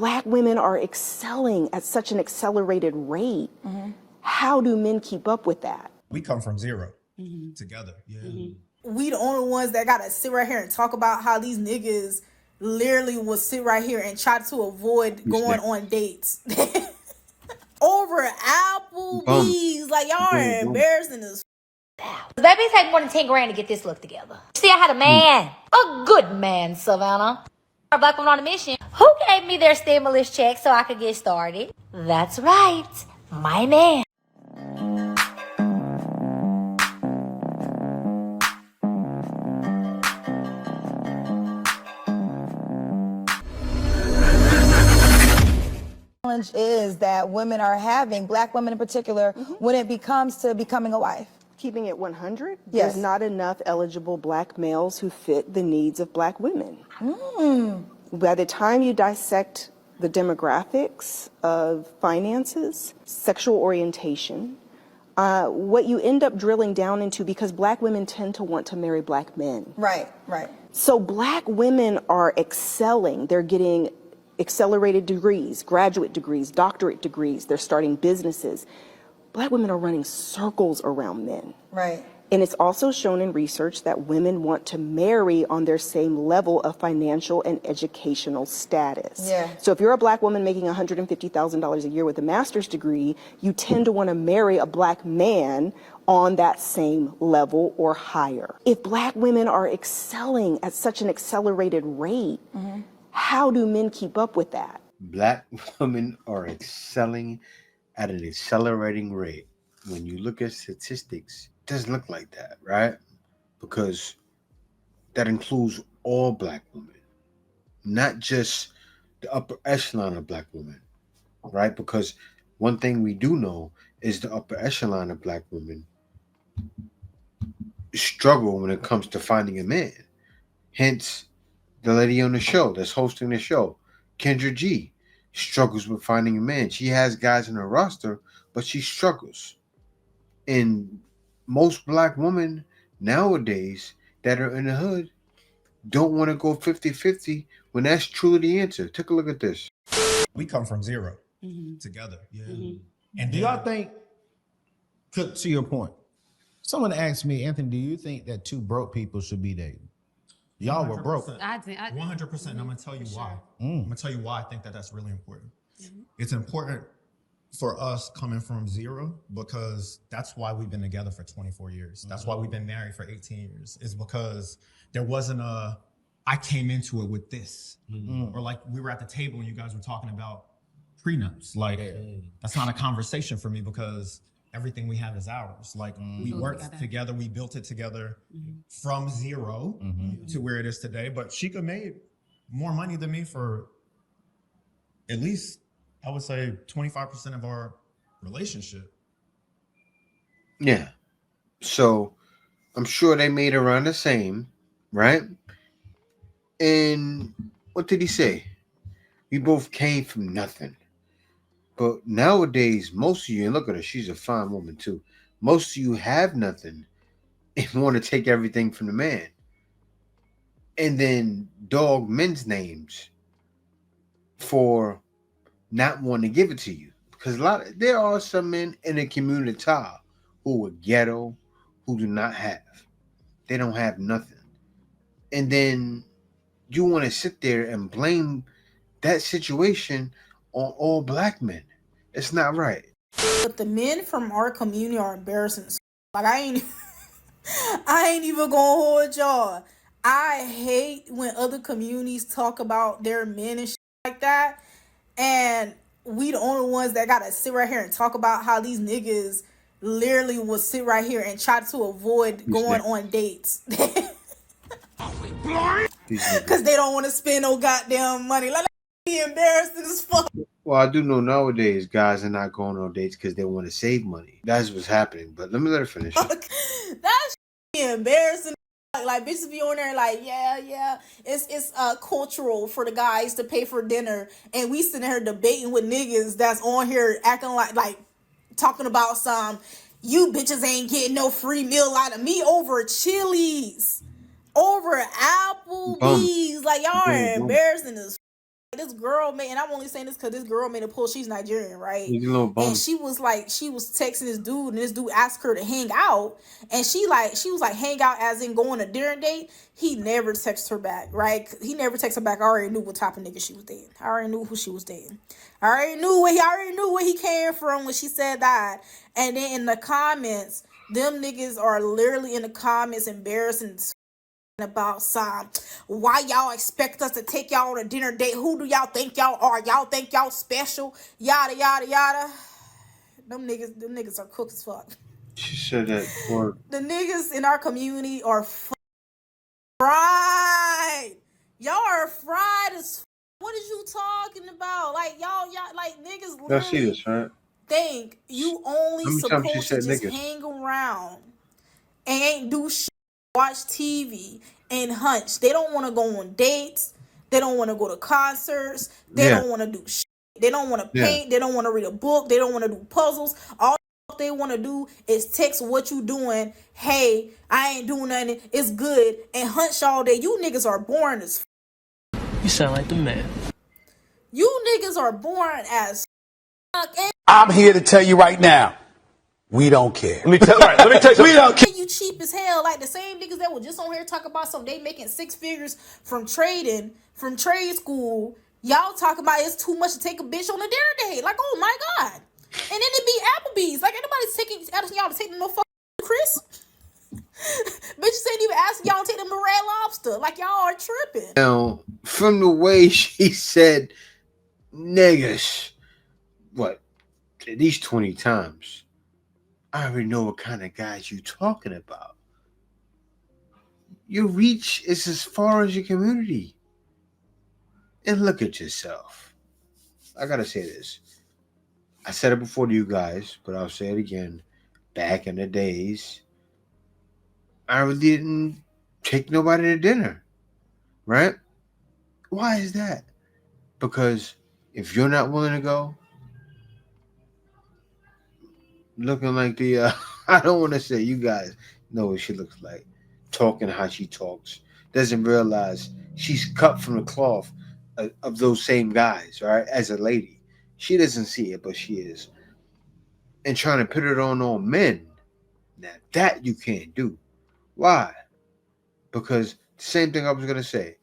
Black women are excelling at such an accelerated rate. How do men keep up with that? We come from zero together. We the only ones that gotta sit right here and talk about how these niggas literally will sit right here and try to avoid going on dates over Applebee's. Like, y'all are embarrassing as Baby, it take more than 10 grand to get this look together. See, I had a man, a good man, Savannah. A black woman on a mission who gave me their stimulus check so I could get started. That's right, my man. Challenge is that women are having, Black women in particular, when it comes to becoming a wife. Keeping it 100, Yes. there's not enough eligible Black males who fit the needs of Black women. By the time you dissect the demographics of finances, sexual orientation, what you end up drilling down into, because Black women tend to want to marry Black men. Right. So Black women are excelling. They're getting accelerated degrees, graduate degrees, doctorate degrees. They're starting businesses. Black women are running circles around men. Right. And it's also shown in research that women want to marry on their same level of financial and educational status. Yeah. So if you're a Black woman making $150,000 a year with a master's degree, you tend to want to marry a Black man on that same level or higher. If Black women are excelling at such an accelerated rate, how do men keep up with that? Black women are excelling at an accelerating rate. When you look at statistics, it doesn't look like that, right? Because that includes all Black women, not just the upper echelon of Black women, right? Because one thing we do know is the upper echelon of Black women struggle when it comes to finding a man. Hence, the lady on the show that's hosting the show, Kendra G, struggles with finding a man. She has guys in her roster, but she struggles. And most Black women nowadays that are in the hood don't want to go 50-50 when that's truly the answer. Take a look at this. We come from zero together. And Do y'all think, to your point, someone asked me, Anthony, do you think that two broke people should be dating? Y'all were broke. 100%. And I'm going to tell you why. I'm going to tell you why I think that that's really important. It's important for us coming from zero because that's why we've been together for 24 years. That's why we've been married for 18 years. Is because there wasn't I came into it with this. Or like we were at the table and you guys were talking about prenups. Like that's not a conversation for me because everything we have is ours. Like we worked together, we built it together from zero to where it is today. But Sheikah made more money than me for at least, I would say, 25% of our relationship. Yeah. So I'm sure they made around the same, right? And what did he say? We both came from nothing. But nowadays, most of you, and look at her, she's a fine woman too. Most of you have nothing and want to take everything from the man. And then dog men's names for not wanting to give it to you. Because there are some men in the community who are ghetto, who do not have. They don't have nothing. And then you want to sit there and blame that situation on all Black men. It's not right. But the men from our community are embarrassing. Like I ain't even gonna hold y'all. I hate when other communities talk about their men and shit like that. And we the only ones that gotta sit right here and talk about how these niggas literally will sit right here and try to avoid going on dates. Because they don't want to spend no goddamn money. Like, be embarrassing as fuck. Well, I do know nowadays guys are not going on dates because they want to save money. That's what's happening. But let me let her finish. That's embarrassing. Like bitches be on there like, yeah, it's cultural for the guys to pay for dinner, and we sitting here debating with niggas that's on here acting like talking about some, you bitches ain't getting no free meal out of me over Chili's, over Applebee's. Like y'all are embarrassing as This girl made, and I'm only saying this because this girl made a post. She's Nigerian, right? He's a little And bum. she was texting this dude, and this dude asked her to hang out, and she was like, hang out as in going a dinner date. He never texted her back, right? He never texted her back. I already knew what type of nigga she was dating. I already knew who she was dating. I already knew where he came from when she said that. And then in the comments, them niggas are literally in the comments embarrassing about some. Why y'all expect us to take y'all on a dinner date? Who do y'all think y'all are? Y'all think y'all special? Yada yada yada. Them niggas are cooked as fuck. She said that word. The niggas in our community are fried. Y'all are fried as fuck. What is you talking about? Like y'all like niggas Y'all see literally this, right? think you only How many times she supposed to said just niggas? hang around and ain't do shit, watch TV and hunch. They don't want to go on dates. They don't want to go to concerts. They Yeah. don't want to do shit. They don't want to Yeah. paint. They don't want to read a book. They don't want to do puzzles. All they want to do is text what you doing. Hey, I ain't doing nothing. It's good. And hunch all day. You niggas are boring as You sound like the man. You niggas are boring as fuck. And I'm here to tell you right now, we don't care. Let me tell you something. We don't care. you cheap as hell. Like the same niggas that were just on here talking about some they making 6 figures from trading, from trade school. Y'all talk about it's too much to take a bitch on a dinner date. Like, oh my God. And then it be Applebee's. Like, anybody's asking y'all to take them to fuck Chris. Bitches ain't even asking y'all to take them to Red Lobster. Like, y'all are tripping. Now, from the way she said niggas, what, at least 20 times, I already know what kind of guys you talking about. Your reach is as far as your community. And look at yourself. I gotta say this. I said it before to you guys, but I'll say it again. Back in the days, I really didn't take nobody to dinner, right? Why is that? Because if you're not willing to go, looking like the, I don't want to say you guys know what she looks like, talking how she talks, doesn't realize she's cut from the cloth of those same guys, right? As a lady. She doesn't see it, but she is. And trying to put it on men, now that you can't do. Why? Because the same thing I was going to say.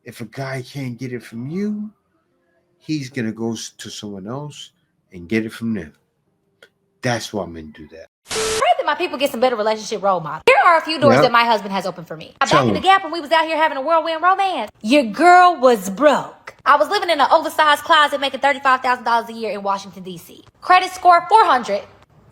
If a guy can't get it from you, he's going to go to someone else and get it from them. That's why men do that. Pray that my people get some better relationship role models. Here are a few doors Yep. that my husband has opened for me. Tell Back in the him. gap when we was out here having a whirlwind romance, your girl was broke. I was living in an oversized closet making $35,000 a year in Washington, D.C. Credit score 400.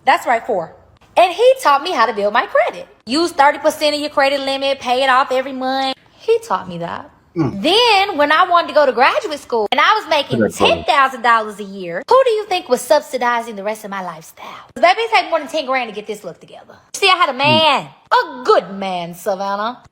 That's right, 4. And he taught me how to build my credit. Use 30% of your credit limit, pay it off every month. He taught me that. Then, when I wanted to go to graduate school and I was making $10,000 a year, who do you think was subsidizing the rest of my lifestyle? Baby, it take more than 10 grand to get this look together. See, I had a man, a good man, Savannah.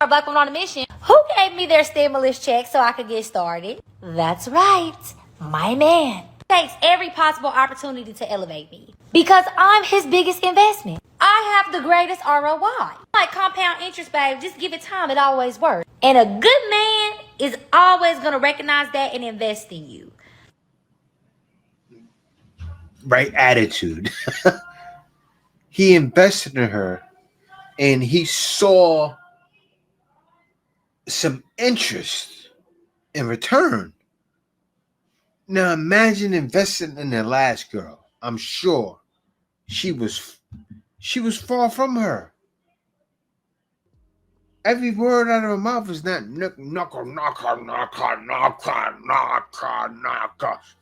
A black woman on a mission who gave me their stimulus check so I could get started. That's right, my man. Takes every possible opportunity to elevate me because I'm his biggest investment. I have the greatest ROI. Like compound interest, babe, just give it time, it always works. And a good man is always going to recognize that and invest in you. Right attitude. He invested in her and he saw some interest in return. Now imagine investing in the last girl. I'm sure she was far from her. Every word out of her mouth is not knocker.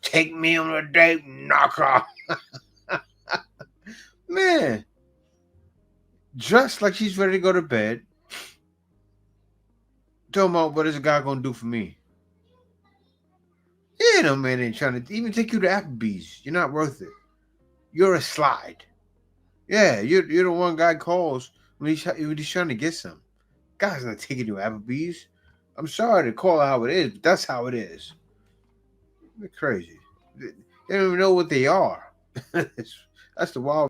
Take me on a date, knocker. Man, dressed like she's ready to go to bed. Talking about what is a guy gonna do for me? Yeah, no man ain't trying to even take you to Applebee's. You're not worth it. You're a slide. Yeah, you're the one guy calls when he's trying to get some. Guy's not taking you to Applebee's. I'm sorry to call it how it is, but that's how it is. They're crazy. They don't even know what they are. That's the wild.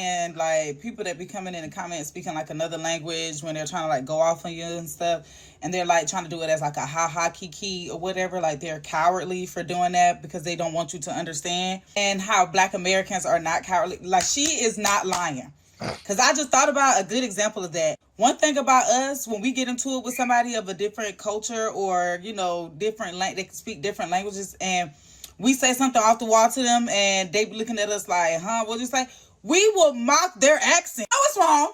And like people that be coming in the comments speaking like another language when they're trying to like go off on you and stuff, and they're like trying to do it as like a ha ha kiki or whatever. Like they're cowardly for doing that because they don't want you to understand. And how Black Americans are not cowardly. Like she is not lying. Because I just thought about a good example of that. One thing about us, when we get into it with somebody of a different culture or, you know, different, they can speak different languages, and we say something off the wall to them and they be looking at us like, huh, what'd you say? We will mock their accent. Oh, it's wrong.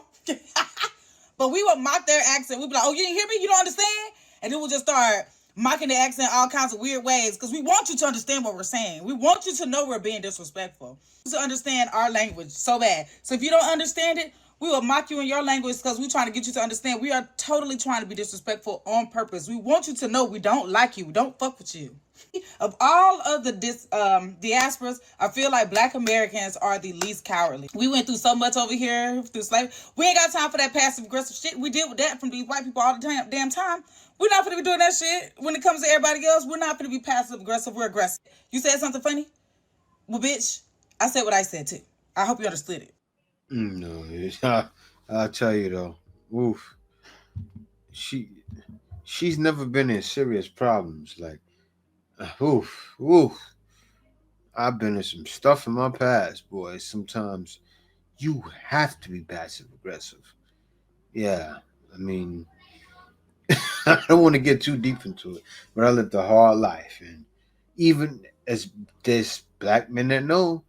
But we will mock their accent. We'll be like, oh, you didn't hear me? You don't understand? And then we'll just start mocking the accent all kinds of weird ways because we want you to understand what we're saying. We want you to know we're being disrespectful. To understand our language so bad. So if you don't understand it, we will mock you in your language because we're trying to get you to understand. We are totally trying to be disrespectful on purpose. We want you to know we don't like you. We don't fuck with you. Of all of the diasporas, I feel like Black Americans are the least cowardly. We went through so much over here through slavery. We ain't got time for that passive aggressive shit. We deal with that from these white people all the damn time. We're not gonna be doing that shit when it comes to everybody else. We're not gonna be passive aggressive. We're aggressive. You said something funny? Well, bitch, I said what I said too. I hope you understood it. No, I'll tell you though. Oof. She she's never been in serious problems. Like, oof. I've been in some stuff in my past, boy. Sometimes you have to be passive aggressive. Yeah, I mean, I don't want to get too deep into it, but I lived a hard life, and even as there's black men that know,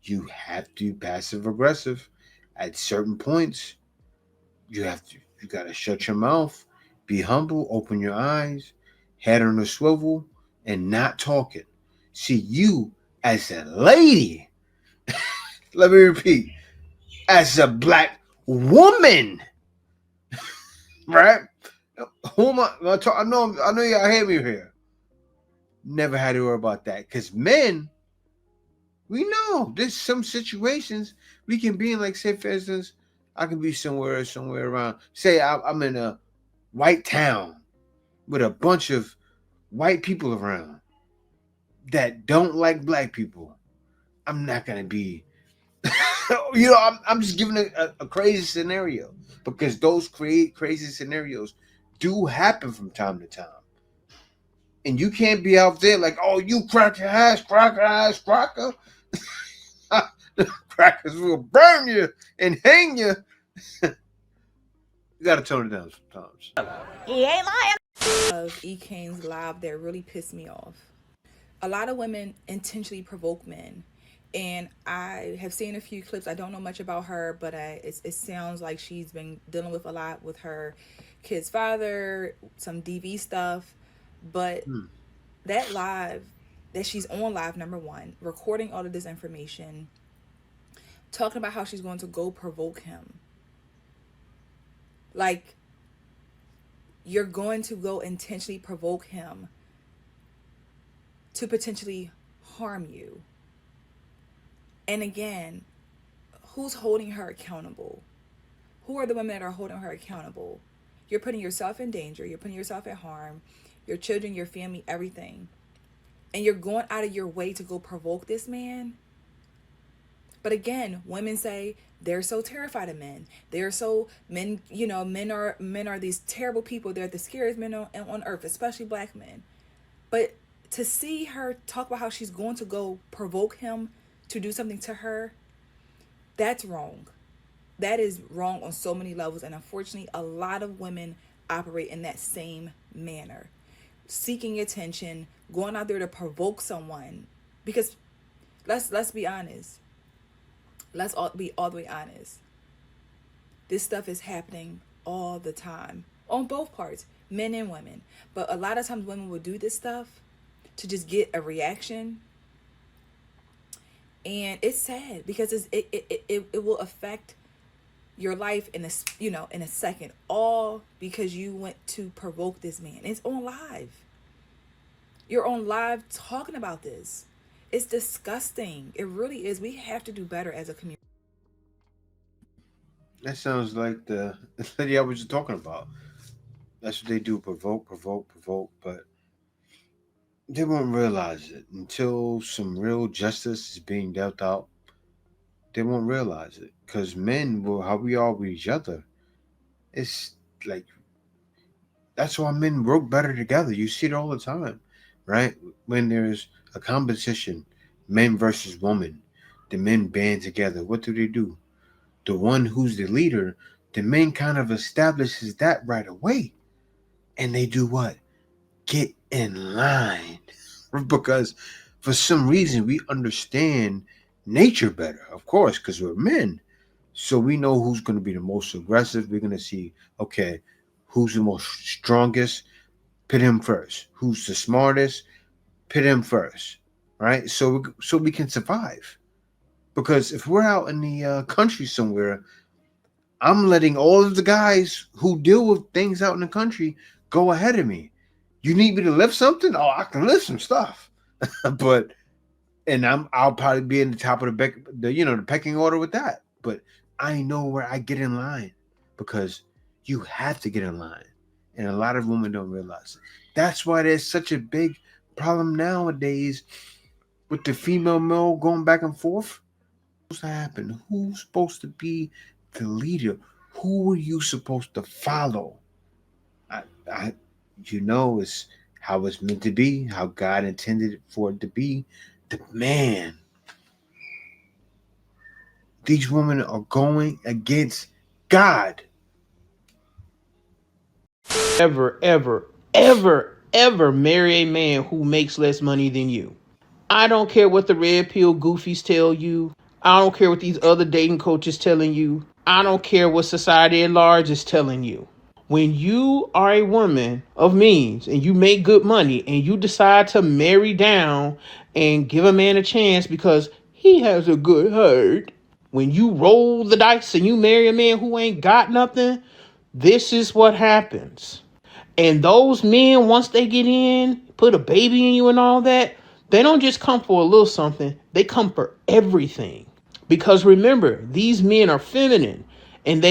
you have to be passive aggressive at certain points. You gotta shut your mouth, be humble, open your eyes, head on a swivel, and not talk it. See, you as a lady, let me repeat, as a black woman, right? Who am I? I know y'all hear me here. Never had to worry about that. Because men, we know there's some situations we can be in, like, say, for instance, I can be somewhere around, say, I'm in a white town with a bunch of white people around that don't like black people. I'm not going to be, I'm just giving a crazy scenario because those crazy scenarios do happen from time to time. And you can't be out there like, oh, you cracker ass, cracker. The crackers will burn you and hang you. You gotta tone it down sometimes. Of E. Kane's live that really pissed me off. A lot of women intentionally provoke men. And I have seen a few clips. I don't know much about her, but it sounds like she's been dealing with a lot with her kid's father, some DV stuff. But that live, that she's on live, number one, recording all of this information, talking about how she's going to go provoke him. Like, you're going to go intentionally provoke him to potentially harm you. And again, who's holding her accountable? Who are the women that are holding her accountable? You're putting yourself in danger. You're putting yourself at harm. Your children, your family, everything. And you're going out of your way to go provoke this man. But again, women say they're so terrified of men. They're so men. Men are these terrible people. They're the scariest men on earth, especially black men. But to see her talk about how she's going to go provoke him to do something to her, that's wrong. That is wrong on so many levels. And unfortunately, a lot of women operate in that same manner, seeking attention, going out there to provoke someone. Because let's be honest. Let's all be all the way honest. This stuff is happening all the time on both parts, men and women. But a lot of times women will do this stuff to just get a reaction. And it's sad because it will affect your life in a second, all because you went to provoke this man. It's on live. You're on live talking about this. It's disgusting. It really is. We have to do better as a community. That sounds like the lady I was just talking about. That's what they do, provoke, but they won't realize it until some real justice is being dealt out. they won't realize it. Because men, will how we are with each other, it's like that's why men work better together. You see it all the time, right? When there's a competition, men versus women, the men band together. What do? The one who's the leader, the men kind of establishes that right away. And they do what? Get in line. Because for some reason we understand nature better, of course, because we're men. So we know who's going to be the most aggressive. We're going to see, okay, who's the most strongest, pit him first. Who's the smartest, pit him first, right? So we can survive. Because if we're out in the country somewhere, I'm letting all of the guys who deal with things out in the country go ahead of me. You need me to lift something? Oh, I can lift some stuff. But and I'll probably be in the top of the pecking order with that. But I know where I get in line because you have to get in line. And a lot of women don't realize it. That's why there's such a big problem nowadays with the female male going back and forth. What's supposed to happen? Who's supposed to be the leader? Who are you supposed to follow? I, I it's how it's meant to be, how God intended for it to be. The man, these women are going against God. Ever marry a man who makes less money than you. I don't care what the red pill goofies tell you. I don't care what these other dating coaches telling you. I don't care what society at large is telling you. When you are a woman of means and you make good money and you decide to marry down and give a man a chance because he has a good heart, when you roll the dice and you marry a man who ain't got nothing, this is what happens. And those men, once they get in, put a baby in you and all that, they don't just come for a little something, they come for everything. Because remember, these men are feminine. And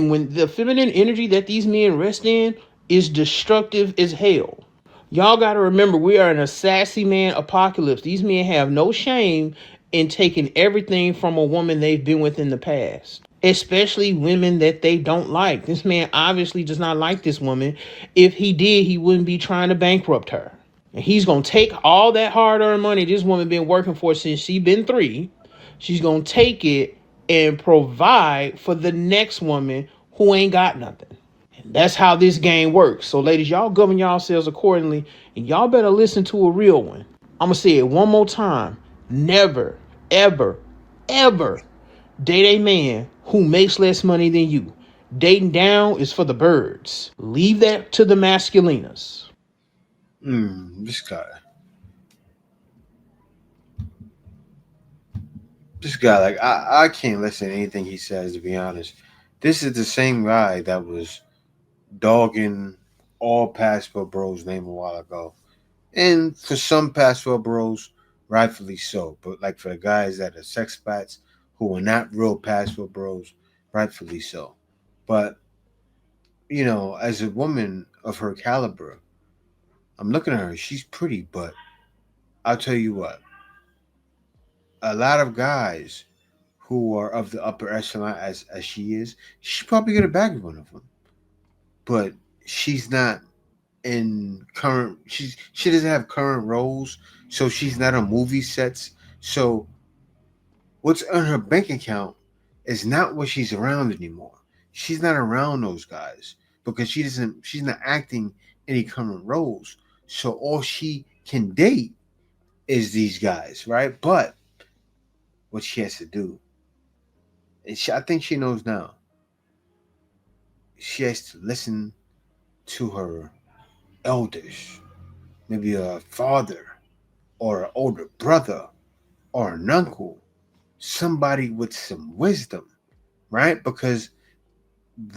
when the feminine energy that these men rest in is destructive as hell. Y'all gotta remember we are in a sassy man apocalypse. These men have no shame in taking everything from a woman they've been with in the past. Especially women that they don't like. This man obviously does not like this woman. If he did, he wouldn't be trying to bankrupt her. And he's gonna take all that hard-earned money this woman been working for since she been 3. She's gonna take it and provide for the next woman who ain't got nothing. That's how this game works. So, ladies, y'all govern yourselves accordingly, and y'all better listen to a real one. I'm gonna say it one more time. Never, ever, ever date a man who makes less money than you. Dating down is for the birds. Leave that to the masculinas. This guy. This guy, like, I can't listen to anything he says, to be honest. This is the same guy that was dogging all passport bros' name a while ago. And for some passport bros, rightfully so. But like for the guys that are sex bats who are not real passport bros, rightfully so. But, as a woman of her caliber, I'm looking at her. She's pretty, but I'll tell you what, a lot of guys who are of the upper echelon as she is, she probably get a bag of one of them. But she's not in current. She doesn't have current roles, so she's not on movie sets. So what's on her bank account is not what she's around anymore. She's not around those guys because she doesn't. She's not acting any current roles. So all she can date is these guys, right? But what she has to do, and I think she knows now. She has to listen to her elders, maybe a father or an older brother or an uncle, somebody with some wisdom, right? Because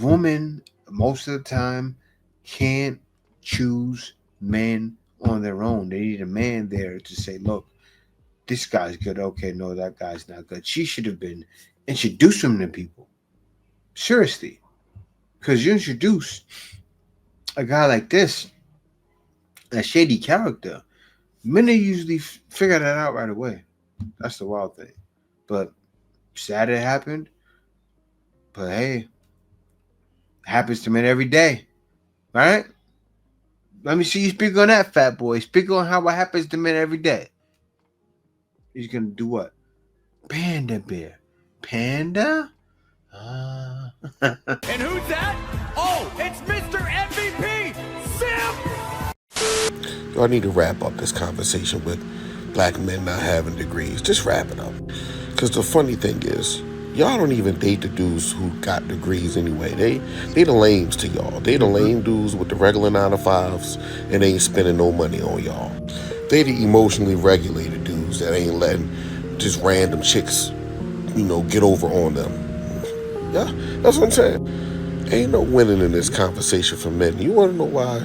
women most of the time can't choose men on their own. They need a man there to say, look, this guy's good. Okay, no, that guy's not good. She should have been introducing them to people. Seriously. Because you introduce a guy like this, a shady character, men usually figure that out right away. That's the wild thing. But sad it happened. But hey, it happens to men every day. Right? Let me see you speak on that, fat boy. Speak on how it happens to men every day. He's gonna do what? Panda bear. Panda? And who's that? Oh, it's Mr. MVP, Simp! I need to wrap up this conversation with black men not having degrees. Just wrap it up. Because the funny thing is, y'all don't even date the dudes who got degrees anyway. They the lames to y'all. They the lame dudes with the regular 9-to-5s and they ain't spending no money on y'all. They the emotionally regulated dudes that ain't letting just random chicks, get over on them. Yeah, that's what I'm saying. Ain't no winning in this conversation for men. You want to know why?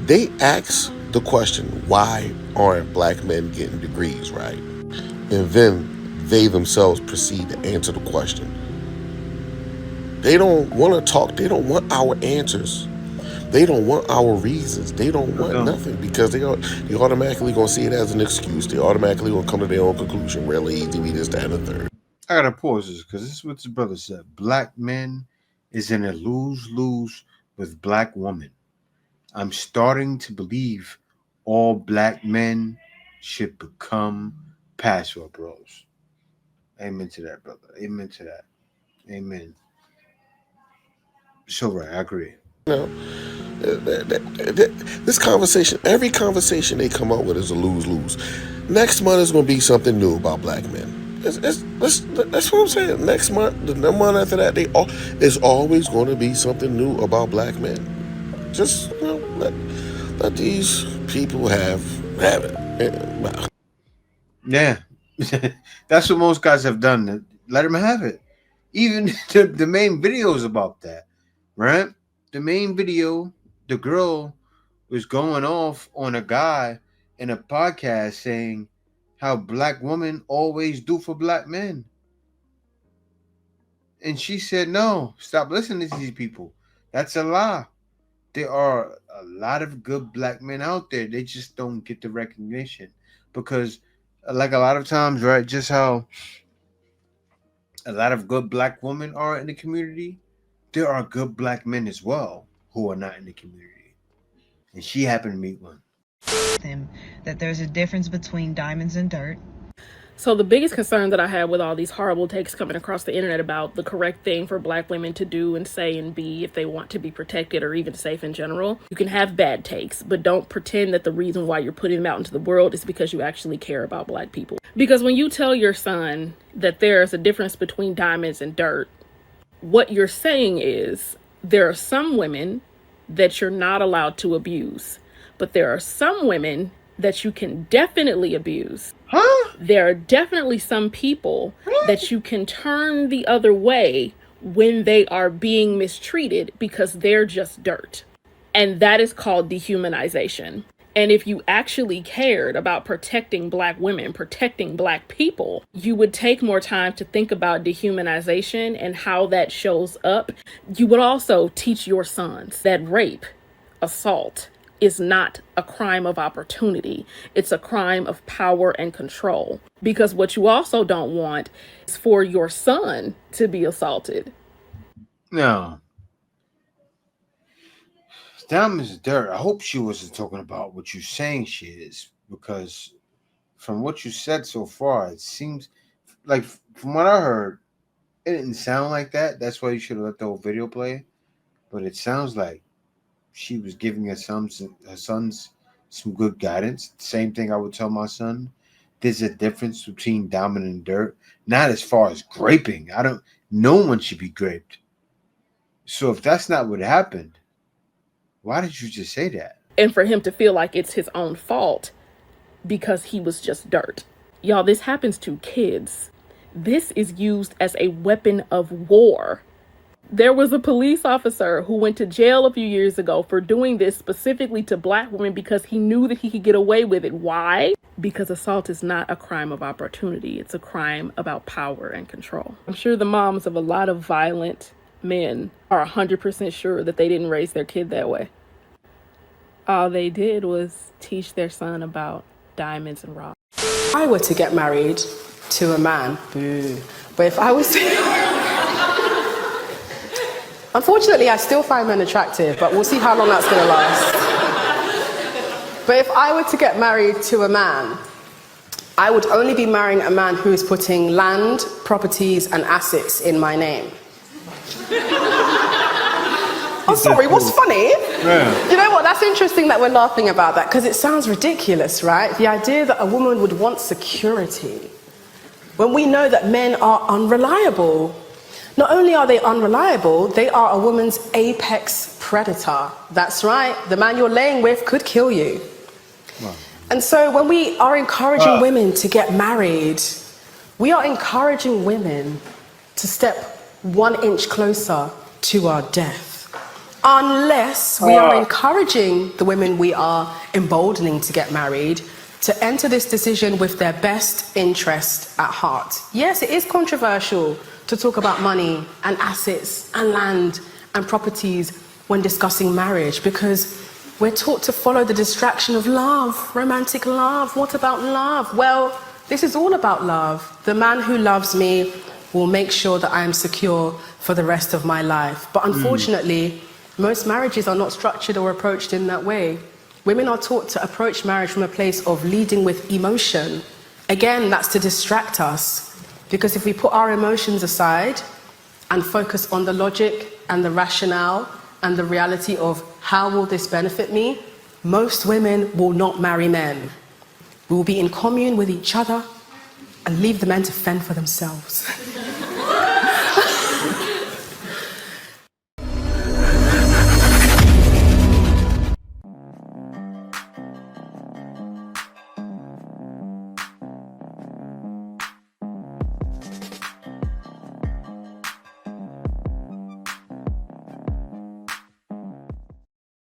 They ask the question, why aren't black men getting degrees, right? And then they themselves proceed to answer the question. They don't want to talk. They don't want our answers. They don't want our reasons. They don't want nothing because they automatically going to see it as an excuse. They automatically going to come to their own conclusion. Really easy, we this, that, and the third. I gotta pause this because this is what his brother said. Black men is in a lose-lose with black women. I'm starting to believe all black men should become password bros. Amen to that, brother. Amen to that. Amen. So right, I agree. This conversation, every conversation they come up with is a lose-lose. Next month is going to be something new about black men. That's what I'm saying. Next month, the month after that, it's always going to be something new about black men. Just let these people have it. Yeah, that's what most guys have done. Let them have it. Even the main video is about that, right? The main video, the girl was going off on a guy in a podcast saying how black women always do for black men. And she said, no, stop listening to these people. That's a lie. There are a lot of good black men out there. They just don't get the recognition. Because, like a lot of times, right, just how a lot of good black women are in the community, there are good black men as well who are not in the community. And she happened to meet one. That there's a difference between diamonds and dirt. So the biggest concern that I have with all these horrible takes coming across the internet about the correct thing for black women to do and say and be if they want to be protected or even safe in general, you can have bad takes, but don't pretend that the reason why you're putting them out into the world is because you actually care about black people. Because when you tell your son that there's a difference between diamonds and dirt, what you're saying is there are some women that you're not allowed to abuse, but there are some women that you can definitely abuse. Huh? There are definitely some people that you can turn the other way when they are being mistreated because they're just dirt. And that is called dehumanization. And if you actually cared about protecting black women, protecting black people, you would take more time to think about dehumanization and how that shows up. You would also teach your sons that rape, assault, is not a crime of opportunity. It's a crime of power and control. Because what you also don't want is for your son to be assaulted. No. Diamonds and dirt. I hope she wasn't talking about what you're saying she is. Because from what you said so far, it seems like, from what I heard, it didn't sound like that. That's why you should have let the whole video play. But it sounds like she was giving her sons some good guidance. Same thing I would tell my son. There's a difference between diamond and dirt. Not as far as graping. No one should be graped. So if that's not what happened, why did you just say that? And for him to feel like it's his own fault because he was just dirt. Y'all, this happens to kids. This is used as a weapon of war. There was a police officer who went to jail a few years ago for doing this specifically to black women because he knew that he could get away with it. Why? Because assault is not a crime of opportunity. It's a crime about power and control. I'm sure the moms of a lot of violent men are 100% sure that they didn't raise their kid that way. All they did was teach their son about diamonds and rocks. If I were to get married to a man But if I was to... Unfortunately, I still find men attractive, but we'll see how long that's going to last. But if I were to get married to a man, I would only be marrying a man who is putting land, properties, and assets in my name. Oh, sorry, what's funny? Yeah. You know what, that's interesting that we're laughing about that, because it sounds ridiculous, right? The idea that a woman would want security when we know that men are unreliable. Not only are they unreliable, they are a woman's apex predator. That's right, the man you're laying with could kill you. Wow. And so when we are encouraging women to get married, we are encouraging women to step 1 inch closer to our death. Unless we are encouraging the women we are emboldening to get married to enter this decision with their best interest at heart. Yes, it is controversial to talk about money and assets and land and properties when discussing marriage, because we're taught to follow the distraction of love, romantic love. What about love? Well, this is all about love. The man who loves me will make sure that I am secure for the rest of my life. But unfortunately, most marriages are not structured or approached in that way. Women are taught to approach marriage from a place of leading with emotion. Again, that's to distract us. Because if we put our emotions aside and focus on the logic and the rationale and the reality of how will this benefit me, most women will not marry men. We will be in commune with each other and leave the men to fend for themselves.